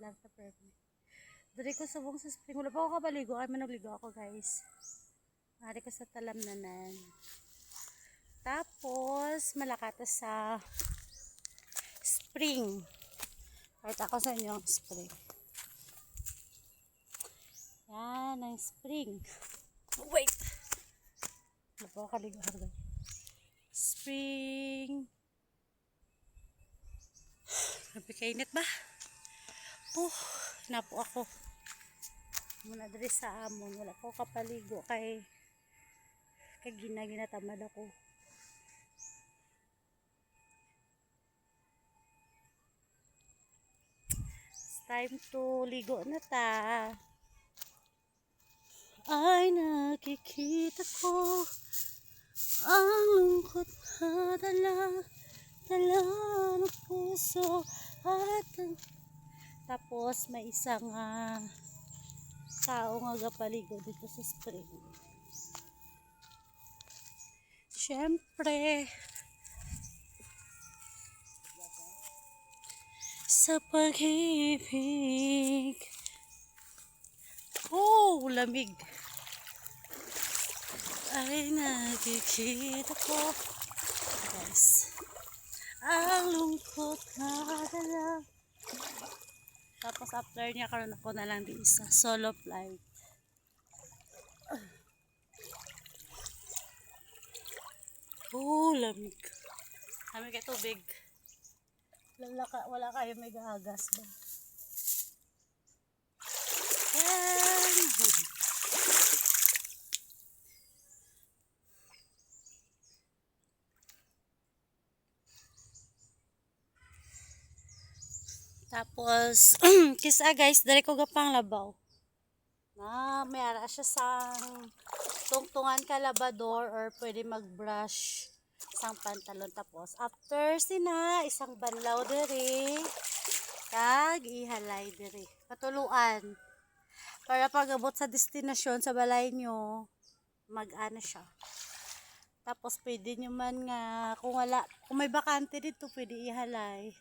Lang sa permit. Dari ko subong sa spring. Wala pa ako kabaligo. Ay, managligo ako guys. Mari ko sa talamnanan. Tapos, malakata sa spring. Kahit ako sa inyo ang spring. Yan, ang spring. Wait! Wala pa ako kaligo. Spring. Grabe kainit ba? Napo ako. Muna diri sa amon. Wala ko kapaligo kay ginatamad ako. It's time to ligo na ta. Ay nakikita ko ang lungkot na dala ng puso at tapos may isang tao nga gapaligo dito sa spring. Siyempre sa pag-ibig. Lamig. Ay nakikita ko guys ang lungkot na dala. Tapos after niya karon ako na lang di isa solo flight. Lamig. Kami kay tubig. Wala kayo may gagas ba? Yan. Tapos, kisa guys, dali ko gapang labaw. May ara siya sang tungtungan ka labador or pwede mag-brush sang pantalon. Tapos, after sina, isang banlaw diri. Kag, ihalay diri. Patuluan. Para pag-abot sa destinasyon sa balay nyo, mag-ano siya. Tapos, pwede nyo man nga, kung may bakante dito, pwede ihalay.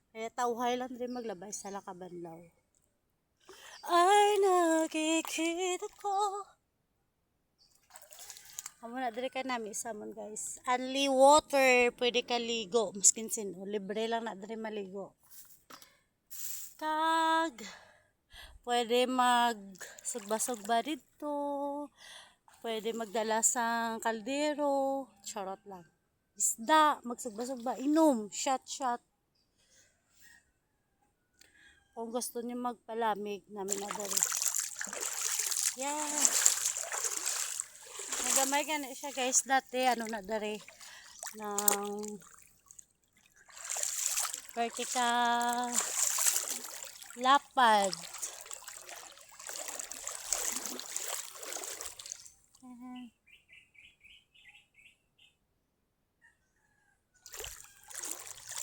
Kaya tawhay lang rin maglabay sa lakabanlaw. Ay, nakikita ko. Amo na diri ka nami samon guys. Only water, pwede ka ligo. Maskin sino, libre lang na diri maligo. Kag, pwede magsugba-sugba dito. Pwede magdala sang kaldero. Charot lang. Isda, magsugba-sugba, inom, shot. Kung gusto niyo magpalamig, namin na dali. Yeah. Nagamay ka na siya guys dati. Ano na dali. Ng vertical lapad.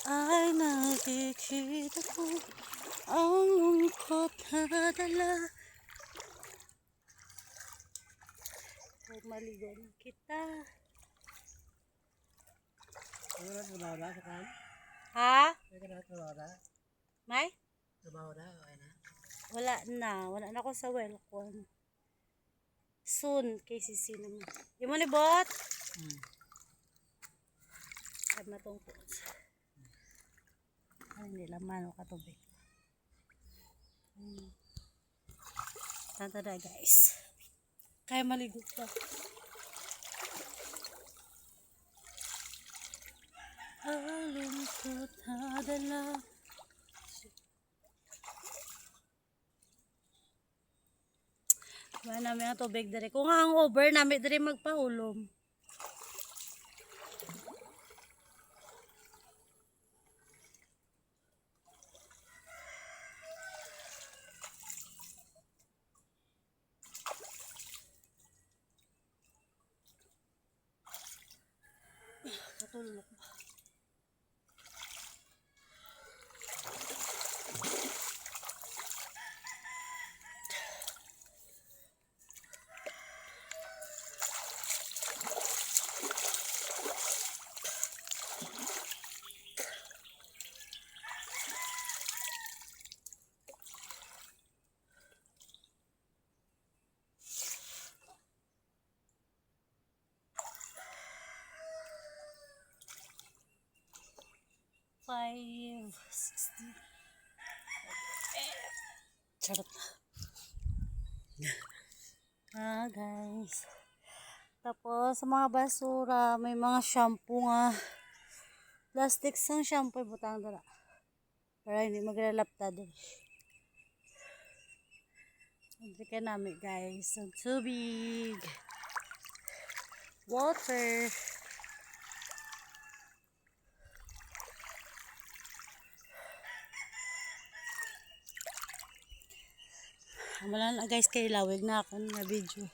Ay nakikita ko ang lungkot na dala. Maligo na kita. Wala trabaho na sa kan? Ha? Wala trabaho na? May? Trabaho na? Okay na? Wala na ako sa welcome. Soon, KCC naman. Di mo nibot? Ay matungkot. Ay, hindi laman o katubig. Tanta na guys. Kaya maligo pa. Alungkot na dala. Wala namin ang tubig diri. Kung ang over namin diri magpahulom. Katulog. 560. Charot. Guys. Tapos, sa mga basura, may mga shampoo nga. Plastic sang shampoo, butang dala. Para hindi maglalapta doon. Hindi ka namin, guys. Ang tubig. Water. Wala na guys, kay lawig na ako na video.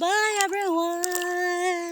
Bye everyone!